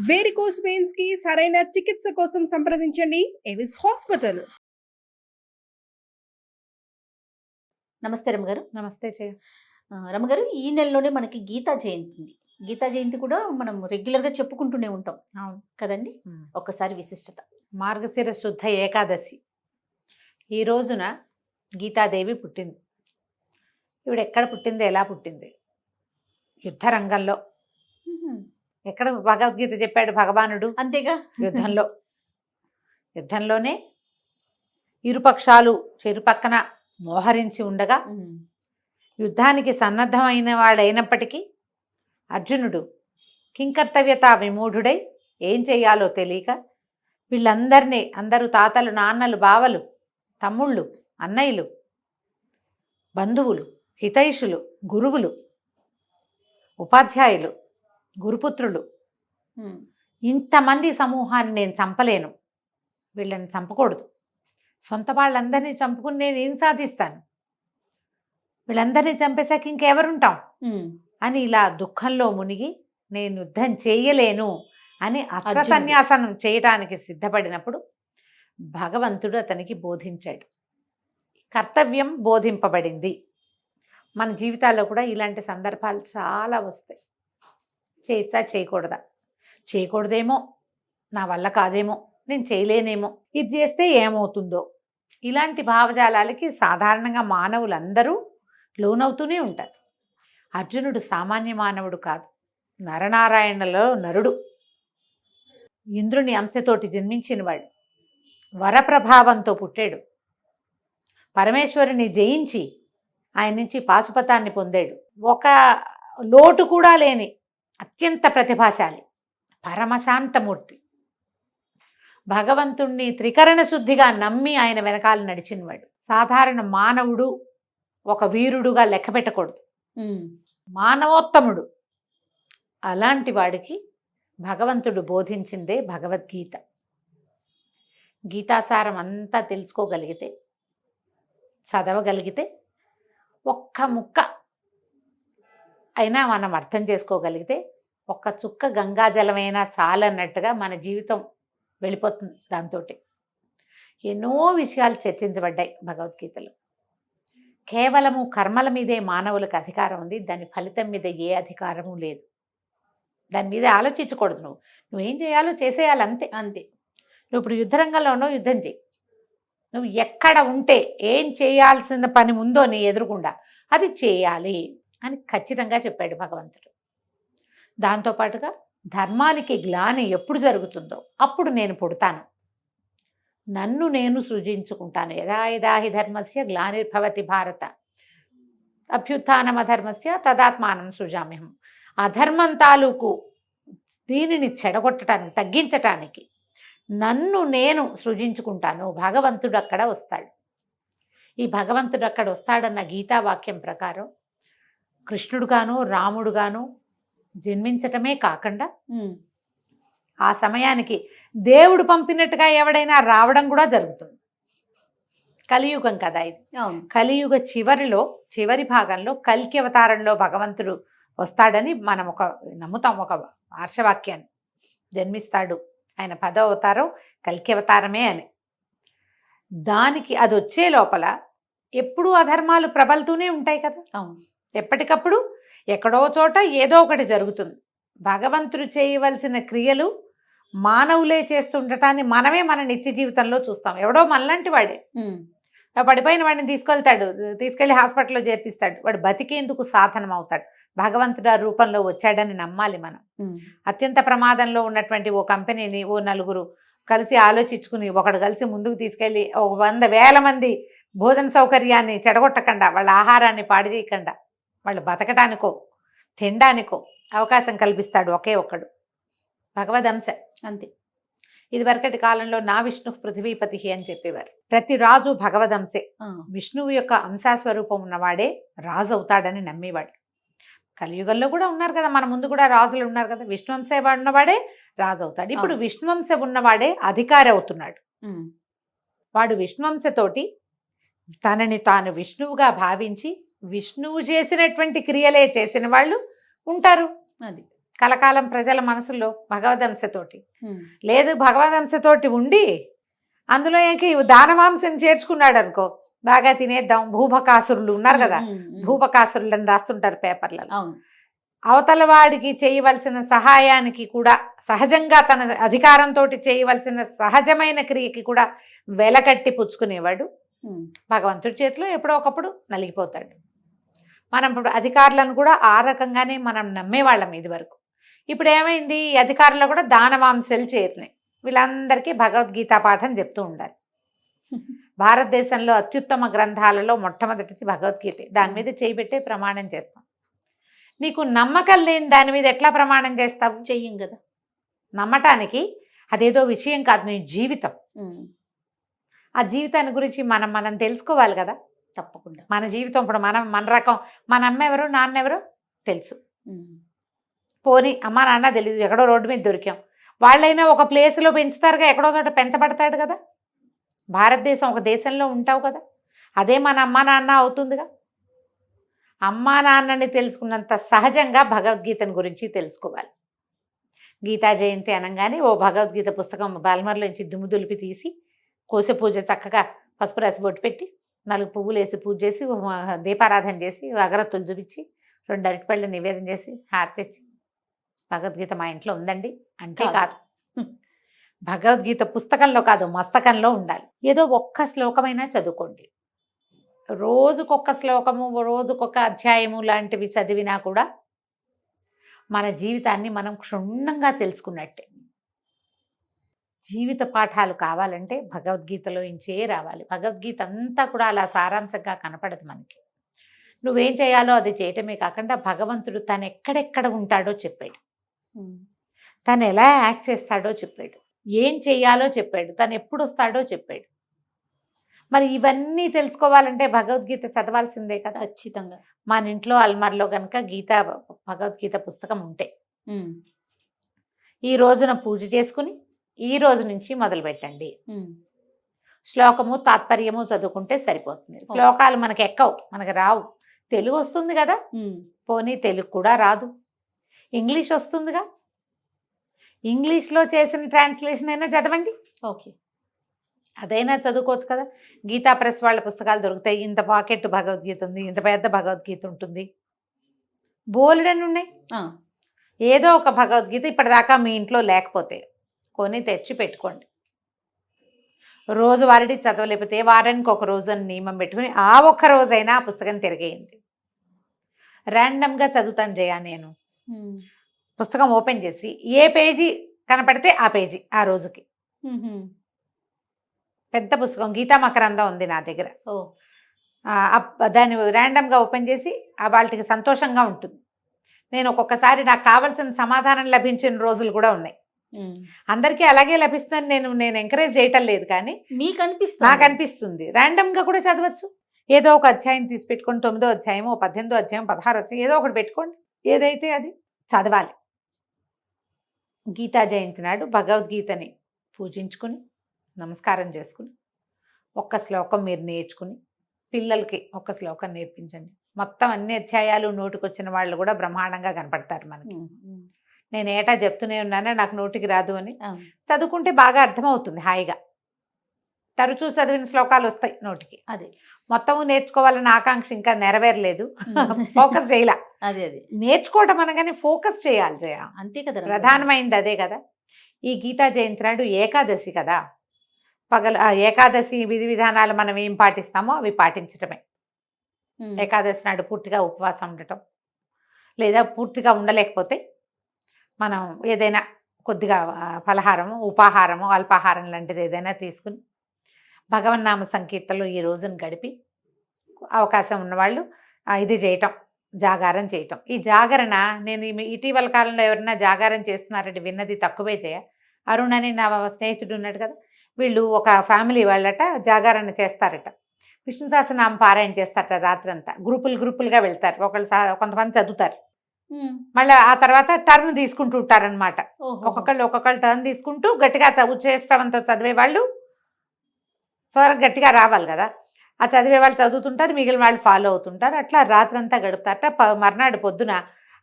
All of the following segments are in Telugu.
వేరికోస్ వెయిన్స్ కి సరైన చికిత్స కోసం సంప్రదించండి ఎవిస్ హాస్పిటల్. నమస్తే రమ్మగారు. నమస్తే చే రమ్మగారు, ఈ నెలలోనే మనకి గీతా జయంతి ఉంది. గీతా జయంతి కూడా మనం రెగ్యులర్గా చెప్పుకుంటూనే ఉంటాం. అవును కదండి. ఒక్కసారి విశిష్టత. మార్గశిర శుద్ధ ఏకాదశి ఈ రోజున గీతాదేవి పుట్టింది. ఈవిడ ఎక్కడ పుట్టింది, ఎలా పుట్టింది? యుద్ధ రంగంలో. ఎక్కడ భగవద్గీత చెప్పాడు భగవానుడు? అంతేగా, యుద్ధంలోనే ఇరుపక్షాలు చెరుపక్కన మోహరించి ఉండగా యుద్ధానికి సన్నద్ధమైన వాడైనప్పటికీ అర్జునుడు కింకర్తవ్యత విమూఢుడై ఏం చెయ్యాలో తెలియక వీళ్ళందరినీ, అందరూ తాతలు, నాన్నలు, బావలు, తమ్ముళ్ళు, అన్నయ్యలు, బంధువులు, హితైషులు, గురువులు, ఉపాధ్యాయులు, గురుపుత్రులు, ఇంతమంది సమూహాన్ని నేను చంపలేను, వీళ్ళని చంపకూడదు, సొంత వాళ్ళందరినీ చంపుకుని నేను ఏం సాధిస్తాను, వీళ్ళందరినీ చంపేశాక ఇంకెవరుంటాం అని ఇలా దుఃఖంలో మునిగి నేను యుద్ధం చేయలేను అని అస్త్ర సన్యాసనం చేయటానికి సిద్ధపడినప్పుడు భగవంతుడు అతనికి బోధించాడు. కర్తవ్యం బోధింపబడింది. మన జీవితాల్లో కూడా ఇలాంటి సందర్భాలు చాలా వస్తాయి. చేయొచ్చా, చేయకూడదా, చేయకూడదేమో, నా వల్ల కాదేమో, నేను చేయలేనేమో, ఇది చేస్తే ఏమవుతుందో, ఇలాంటి భావజాలాలకి సాధారణంగా మానవులందరూ లోనవుతూనే ఉంటారు. అర్జునుడు సామాన్య మానవుడు కాదు, నరనారాయణలో నరుడు, ఇంద్రుని అంశతోటి జన్మించినవాడు, వరప్రభావంతో పుట్టాడు, పరమేశ్వరుని జయించి ఆయన నుంచి పాశుపతాన్ని పొందాడు. ఒక లోటు కూడా లేని అత్యంత ప్రతిభాశాలి, పరమశాంతమూర్తి, భగవంతుణ్ణి త్రికరణ శుద్ధిగా నమ్మి ఆయన వెనకాల నడిచినవాడు. సాధారణ మానవుడు ఒక వీరుడుగా లెక్క పెట్టకూడదు, మానవోత్తముడు. అలాంటి వాడికి భగవంతుడు బోధించిందే భగవద్గీత. గీతాసారం అంతా తెలుసుకోగలిగితే, చదవగలిగితే, ఒక్క ముక్క అయినా మనం అర్థం చేసుకోగలిగితే, ఒక్క చుక్క గంగాజలమైనా చాలన్నట్టుగా మన జీవితం వెళ్ళిపోతుంది. దాంతో ఎన్నో విషయాలు చర్చించబడ్డాయి భగవద్గీతలో. కేవలము కర్మల మీదే మానవులకు అధికారం ఉంది, దాని ఫలితం మీద ఏ అధికారము లేదు. దాని మీద ఆలోచించకూడదు. నువ్వేం చేయాలో చేసేయాలి, అంతే అంతే. నువ్వు ఇప్పుడు యుద్ధరంగంలో ఉన్నావు, యుద్ధం చేయి. నువ్వు ఎక్కడ ఉంటే ఏం చేయాల్సిన పని ఉందో నీ ఎదురుగుండా అది చేయాలి అని ఖచ్చితంగా చెప్పాడు భగవంతుడు. దాంతోపాటుగా ధర్మానికి గ్లాని ఎప్పుడు జరుగుతుందో అప్పుడు నేను పుడతాను, నన్ను నేను సృజించుకుంటాను. యదా యదా హి ధర్మస్య గ్లానిర్భవతి భారత అభ్యుత్థానమధర్మస్య తదాత్మానం సృజామ్యహం. అధర్మం తాలూకు దీనిని చెడగొట్టడానికి, తగ్గించటానికి నన్ను నేను సృజించుకుంటాను. భగవంతుడు అక్కడ వస్తాడు. ఈ భగవంతుడు అక్కడ వస్తాడన్న గీతావాక్యం ప్రకారం కృష్ణుడుగాను రాముడుగాను జన్మించటమే కాకుండా ఆ సమయానికి దేవుడు పంపినట్టుగా ఎవడైనా రావడం కూడా జరుగుతుంది. కలియుగం కదా ఇది. కలియుగ చివరి భాగంలో కల్కి అవతారంలో భగవంతుడు వస్తాడని మనం నమ్ముతాం, ఒక ఆర్షవాక్యాన్ని. జన్మిస్తాడు, ఆయన 10వ అవతారం కల్కి అవతారమే అని. దానికి అది వచ్చే లోపల ఎప్పుడూ అధర్మాలు ప్రబలుతూనే ఉంటాయి కదా. ఎప్పటికప్పుడు ఎక్కడో చోట ఏదో ఒకటి జరుగుతుంది. భగవంతుడు చేయవలసిన క్రియలు మానవులే చేస్తుండటాన్ని మనమే మన నిత్య జీవితంలో చూస్తాం. ఎవడో మనలాంటి వాడే పడిపోయిన వాడిని తీసుకెళ్ళి హాస్పిటల్లో చేర్పిస్తాడు. వాడు బతికేందుకు సాధనం అవుతాడు. భగవంతుడు ఆ రూపంలో వచ్చాడని నమ్మాలి మనం. అత్యంత ప్రమాదంలో ఉన్నటువంటి ఓ కంపెనీని ఓ నలుగురు కలిసి ఆలోచించుకుని ఒకడు కలిసి ముందుకు తీసుకెళ్ళి 100,000 మంది భోజన సౌకర్యాన్ని చెడగొట్టకుండా, వాళ్ళ ఆహారాన్ని పాడు చేయకుండా, వాళ్ళు బతకటానికో తినడానికో అవకాశం కల్పిస్తాడు ఒకే ఒక్కడు. భగవదంశ అంతే. ఇదివరకటి కాలంలో నా విష్ణు పృథ్వీపతి అని చెప్పేవారు. ప్రతి రాజు భగవదంశే. విష్ణువు యొక్క అంశాస్వరూపం ఉన్నవాడే రాజు అవుతాడని నమ్మేవాడు. కలియుగంలో కూడా ఉన్నారు కదా, మన ముందు కూడా రాజులు ఉన్నారు కదా. విష్ణువంశ ఉన్నవాడే రాజు అవుతాడు. ఇప్పుడు విష్ణువంశ ఉన్నవాడే అధికారి అవుతున్నాడు. వాడు విష్ణువంశతోటి తనని తాను విష్ణువుగా భావించి విష్ణువు చేసినటువంటి క్రియలే చేసిన వాళ్ళు ఉంటారు. అది కలకాలం ప్రజల మనసులో భగవదంశతోటి. ఉమ్. లేదు భగవదంశతోటి ఉండి అందులో ఏంటి దానవాంశం చేర్చుకున్నాడు అనుకో, బాగా తినేద్దాం. భూభకాసురులు ఉన్నారు కదా, ఉమ్, ఉమ్. భూభకాసురులని రాస్తుంటారు పేపర్లలో. అవును. అవతల వాడికి చేయవలసిన సహాయానికి కూడా, సహజంగా తన అధికారంతో చేయవలసిన సహజమైన క్రియకి కూడా వెలకట్టి పుచ్చుకునేవాడు ఉమ్. భగవంతుడి చేతిలో ఎప్పుడో ఒకప్పుడు నలిగిపోతాడు. మనం ఇప్పుడు అధికారులను కూడా ఆ రకంగానే మనం నమ్మేవాళ్ళం ఇది వరకు. ఇప్పుడు ఏమైంది, ఈ అధికారులు కూడా దానవాంశలు చేరినాయి. వీళ్ళందరికీ భగవద్గీత పాఠం చెప్తూ ఉండాలి. భారతదేశంలో అత్యుత్తమ గ్రంథాలలో మొట్టమొదటిది భగవద్గీత. దాని మీద చేయబెట్టే ప్రమాణం చేస్తాం. నీకు నమ్మకం లేని దాని మీద ఎట్లా ప్రమాణం చేస్తావు? చెయ్యం కదా. నమ్మటానికి అదేదో విషయం కాదు, నీ జీవితం. ఉమ్. ఆ జీవితాన్ని గురించి మనం తెలుసుకోవాలి కదా. తప్పకుండా. మన జీవితం ఇప్పుడు మన రకం, మన అమ్మ ఎవరు నాన్న ఎవరు తెలుసు. ఉమ్. పోనీ అమ్మ నాన్న తెలియదు, ఎక్కడో రోడ్డు మీద దొరికాం. వాళ్ళైనా ఒక ప్లేస్లో పెంచుతారుగా, ఎక్కడో చోట పెంచబడతాడు కదా. భారతదేశం ఒక దేశంలో ఉంటావు కదా, అదే మన అమ్మ నాన్న అవుతుందిగా. అమ్మా నాన్నని తెలుసుకున్నంత సహజంగా భగవద్గీతను గురించి తెలుసుకోవాలి. గీతా జయంతి అనగానే ఓ భగవద్గీత పుస్తకం బాల్మర్లోంచి దుమ్ము దులిపి తీసి, కోస పూజ చక్కగా పసుపు రాసి బొట్టు పెట్టి 4 పువ్వులు వేసి పూజ చేసి, దీపారాధన చేసి, అగరత్తులు చూపించి, 2 అరటిపళ్ళు నివేదన చేసి, హారతి తెచ్చి, భగవద్గీత మా ఇంట్లో ఉందండి అంటే కాదు. భగవద్గీత పుస్తకంలో కాదు, మస్తకంలో ఉండాలి. ఏదో ఒక్క శ్లోకమైనా చదువుకోండి. రోజుకొక శ్లోకము, రోజుకొక అధ్యాయము లాంటివి చదివినా కూడా మన జీవితాన్ని మనం క్షుణ్ణంగా తెలుసుకున్నట్టే. జీవిత పాఠాలు కావాలంటే భగవద్గీతలో ఇంచే రావాలి. భగవద్గీత అంతా కూడా అలా సారాంశంగా కనపడదు మనకి. నువ్వేం చేయాలో అది చేయటమే కాకుండా భగవంతుడు తను ఎక్కడెక్కడ ఉంటాడో చెప్పాడు, తను ఎలా యాక్ట్ చేస్తాడో చెప్పాడు, ఏం చేయాలో చెప్పాడు, తను ఎప్పుడు వస్తాడో చెప్పాడు. మరి ఇవన్నీ తెలుసుకోవాలంటే భగవద్గీత చదవాల్సిందే కదా. ఖచ్చితంగా. మన ఇంట్లో అల్మార్లో కనుక భగవద్గీత పుస్తకం ఉంటే ఈ రోజున పూజ చేసుకుని ఈ రోజు నుంచి మొదలు పెట్టండి. శ్లోకము తాత్పర్యము చదువుకుంటే సరిపోతుంది. శ్లోకాలు మనకు ఎక్కవు, మనకు రావు. తెలుగు వస్తుంది కదా, పోనీ తెలుగు కూడా రాదు, ఇంగ్లీష్ వస్తుందిగా, ఇంగ్లీష్లో చేసిన ట్రాన్స్లేషన్ అయినా చదవండి. ఓకే, అదైనా చదువుకోవచ్చు కదా. గీతా ప్రెస్ వాళ్ళ పుస్తకాలు దొరుకుతాయి. ఇంత పాకెట్ భగవద్గీత ఉంది, ఇంత పెద్ద భగవద్గీత ఉంటుంది, బోలెడని ఉన్నాయి. ఏదో ఒక భగవద్గీత ఇప్పటిదాకా మీ ఇంట్లో లేకపోతే కొని తెచ్చి పెట్టుకోండి. రోజువారీ చదవలేకపోతే వారానికి ఒక రోజు అని నియమం పెట్టుకుని ఆ ఒక్క రోజైనా ఆ పుస్తకం తిరిగేయండి. ర్యాండమ్గా చదువుతాను జయ నేను. పుస్తకం ఓపెన్ చేసి ఏ పేజీ కనపడితే ఆ పేజీ ఆ రోజుకి. పెద్ద పుస్తకం గీతా మకరందం ఉంది నా దగ్గర. దాన్ని ర్యాండమ్గా ఓపెన్ చేసి వాళ్ళకి సంతోషంగా ఉంటుంది. నేను ఒక్కొక్కసారి నాకు కావాల్సిన సమాధానం లభించిన రోజులు కూడా ఉన్నాయి. అందరికీ అలాగే లభిస్తుందని నేను ఎంకరేజ్ చేయటం లేదు, కానీ మీకు అనిపిస్తుంది, నాకు అనిపిస్తుంది. ర్యాండమ్గా కూడా చదవచ్చు. ఏదో ఒక అధ్యాయం తీసి పెట్టుకోండి, 9వ అధ్యాయం, 18వ అధ్యాయం, 16వ అధ్యాయం, ఏదో ఒకటి పెట్టుకోండి. ఏదైతే అది చదవాలి. గీతా జయంతి నాడు భగవద్గీతని పూజించుకుని నమస్కారం చేసుకుని ఒక్క శ్లోకం మీరు నేర్చుకుని పిల్లలకి ఒక శ్లోకం నేర్పించండి. మొత్తం అన్ని అధ్యాయాలు నోటికొచ్చిన వాళ్ళు కూడా బ్రహ్మాండంగా కనపడతారు మనకి. నేను ఏటా చెప్తూనే ఉన్నాను, నాకు నోటికి రాదు అని. చదువుకుంటే బాగా అర్థమవుతుంది హాయిగా. తరచూ చదివిన శ్లోకాలు వస్తాయి నోటికి. అదే మొత్తము నేర్చుకోవాలన్న ఆకాంక్ష ఇంకా నెరవేరలేదు. ఫోకస్ చేయాల. అదే నేర్చుకోవటం అనగానే ఫోకస్ చేయాలి జయ, అంతే కదా. ప్రధానమైంది అదే కదా. ఈ గీతా జయంతి నాడు ఏకాదశి కదా, ఏకాదశి విధి విధానాలు మనం ఏం పాటిస్తామో అవి పాటించటమే. ఏకాదశి నాడు పూర్తిగా ఉపవాసం ఉండటం, లేదా పూర్తిగా ఉండలేకపోతే మనం ఏదైనా కొద్దిగా ఫలహారము, ఉపాహారము, అల్పాహారం లాంటిది ఏదైనా తీసుకుని భగవన్నామ సంకీర్తనలో ఈ రోజును గడిపి అవకాశం ఉన్నవాళ్ళు ఇది చేయటం, జాగారం చేయటం. ఈ జాగరణ నేను ఇటీవల కాలంలో ఎవరైనా జాగారం చేస్తున్నారంటే విన్నది తక్కువే చేయ. అరుణ్ అని నా స్నేహితుడు ఉన్నాడు కదా, వీళ్ళు ఒక ఫ్యామిలీ వాళ్ళట జాగారణ చేస్తారట. విష్ణు సహస్రనామ పారాయణ చేస్తారట రాత్రంతా. గ్రూపులుగా వెళ్తారు. కొంతమంది చదువుతారు, మళ్ళీ ఆ తర్వాత టర్న్ తీసుకుంటూ ఉంటారనమాట. ఒక్కొక్కళ్ళు టర్న్ తీసుకుంటూ గట్టిగా చేష్టవంతో చదివే వాళ్ళు స్వరం గట్టిగా రావాలి కదా, ఆ చదివే వాళ్ళు చదువుతుంటారు, మిగిలిన వాళ్ళు ఫాలో అవుతుంటారు. అట్లా రాత్రంతా గడుపుతారట. మర్నాడు పొద్దున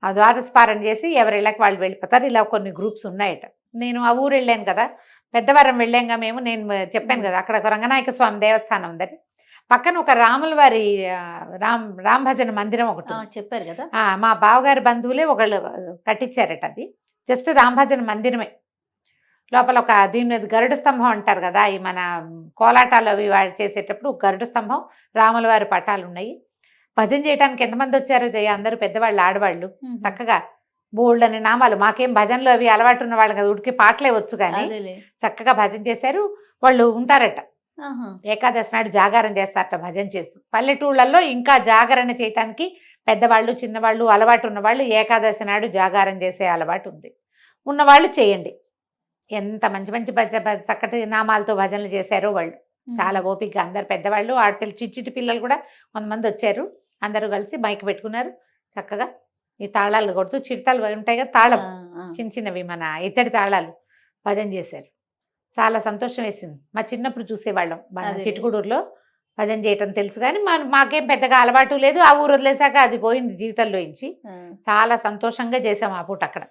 ఆ ద్వాదశపారణ చేసి ఎవరి ఇళ్ళకి వాళ్ళు వెళ్ళిపోతారు. ఇలా కొన్ని గ్రూప్స్ ఉన్నాయట. నేను ఆ ఊరు వెళ్ళాను కదా, పెద్దవరం వెళ్ళాంగా మేము. నేను చెప్పాను కదా అక్కడ ఒక రంగనాయక స్వామి దేవస్థానం ఉందని, పక్కన ఒక రాముల వారి రామ్ భజన మందిరం ఒకటి ఉంది. చెప్పారు కదా. మా బావగారి బంధువులే ఒకళ్ళు కట్టించారట. అది జస్ట్ రామ్ భజన మందిరమే. లోపల ఒక దీని మీద గరుడ స్తంభం అంటారు కదా, ఈ మన కోలాటాలు అవి వాడు చేసేటప్పుడు గరుడ స్తంభం, రాముల వారి పటాలు ఉన్నాయి. భజన చేయడానికి ఎంతమంది వచ్చారో జయ, అందరూ పెద్దవాళ్ళు ఆడవాళ్ళు చక్కగా బోల్డ్ అనే నామాలు. మాకేం భజనలు అవి అలవాటు ఉన్న వాళ్ళు కదా, ఉడికి పాటలే వచ్చు కానీ చక్కగా భజన చేశారు. వాళ్ళు ఉంటారట, ఏకాదశి నాడు జాగారం చేస్తారట భజన చేస్తూ. పల్లెటూళ్ళల్లో ఇంకా జాగరణ చేయటానికి పెద్దవాళ్ళు చిన్నవాళ్ళు అలవాటు ఉన్నవాళ్ళు ఏకాదశి నాడు జాగారం చేసే అలవాటు ఉంది. ఉన్నవాళ్ళు చేయండి. ఎంత మంచి మంచి చక్కటి నామాలతో భజనలు చేశారో వాళ్ళు. చాలా ఓపికగా అందరు పెద్దవాళ్ళు, ఆడపిల్ల చిట్టి పిల్లలు కూడా కొంతమంది వచ్చారు. అందరూ కలిసి మైక్ పెట్టుకున్నారు. చక్కగా ఈ తాళాలు కొడుతూ, చిరుతాలు ఉంటాయి కదా తాళం, చిన్న చిన్నవి మన ఇత్తడి తాళాలు, భజన చేశారు. చాలా సంతోషం వేసింది. మా చిన్నప్పుడు చూసేవాళ్ళం మన చిట్టుకూడూరులో భజన చేయటం తెలుసు కానీ మాకేం పెద్దగా అలవాటు లేదు. ఆ ఊరు వదిలేసాక అది పోయింది జీవితంలో నుంచి. చాలా సంతోషంగా చేసాం ఆ పూట అక్కడ.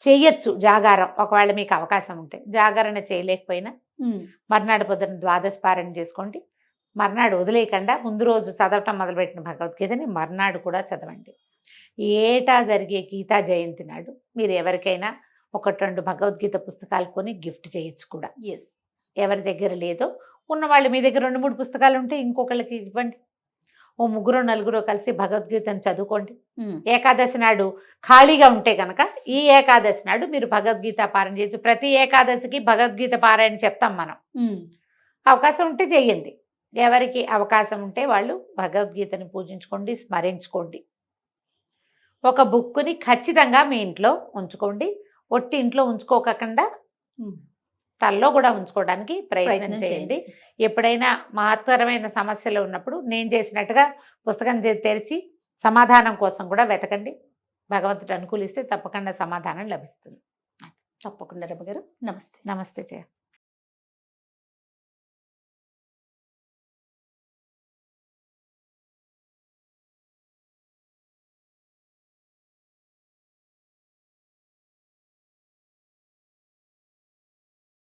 చెయ్యొచ్చు జాగారం ఒకవేళ మీకు అవకాశం ఉంటే. జాగరణ చేయలేకపోయినా మర్నాడు పొద్దున ద్వాదశపారణ చేసుకోండి. మర్నాడు వదిలేయకుండా ముందు రోజు చదవటం మొదలుపెట్టిన భగవద్గీతని మర్నాడు కూడా చదవండి. ఏటా జరిగే గీతా జయంతి నాడు మీరు ఎవరికైనా 1-2 భగవద్గీత పుస్తకాలు కొని గిఫ్ట్ చేయొచ్చు కూడా. ఎవరి దగ్గర లేదో ఉన్నవాళ్ళు మీ దగ్గర 2-3 పుస్తకాలు ఉంటే ఇంకొకళ్ళకి ఇవ్వండి. ఓ 3-4 కలిసి భగవద్గీతను చదువుకోండి. ఏకాదశి నాడు ఖాళీగా ఉంటే కనుక ఈ ఏకాదశి నాడు మీరు భగవద్గీత పారాయణ చేయొచ్చు. ప్రతి ఏకాదశికి భగవద్గీత పారాయణ చెప్తాం మనం. అవకాశం ఉంటే చెయ్యండి. ఎవరికి అవకాశం ఉంటే వాళ్ళు భగవద్గీతని పూజించుకోండి, స్మరించుకోండి. ఒక బుక్ని ఖచ్చితంగా మీ ఇంట్లో ఉంచుకోండి. ఒట్టి ఇంట్లో ఉంచుకోకుండా తల్లో కూడా ఉంచుకోవడానికి ప్రయత్నం చేయండి. ఎప్పుడైనా మహత్తరమైన సమస్యలు ఉన్నప్పుడు నేను చేసినట్టుగా పుస్తకం తెరిచి సమాధానం కోసం కూడా వెతకండి. భగవంతుడు అనుకూలిస్తే తప్పకుండా సమాధానం లభిస్తుంది. తప్పకుండా రమ్మ గారు. నమస్తే. నమస్తే జయ.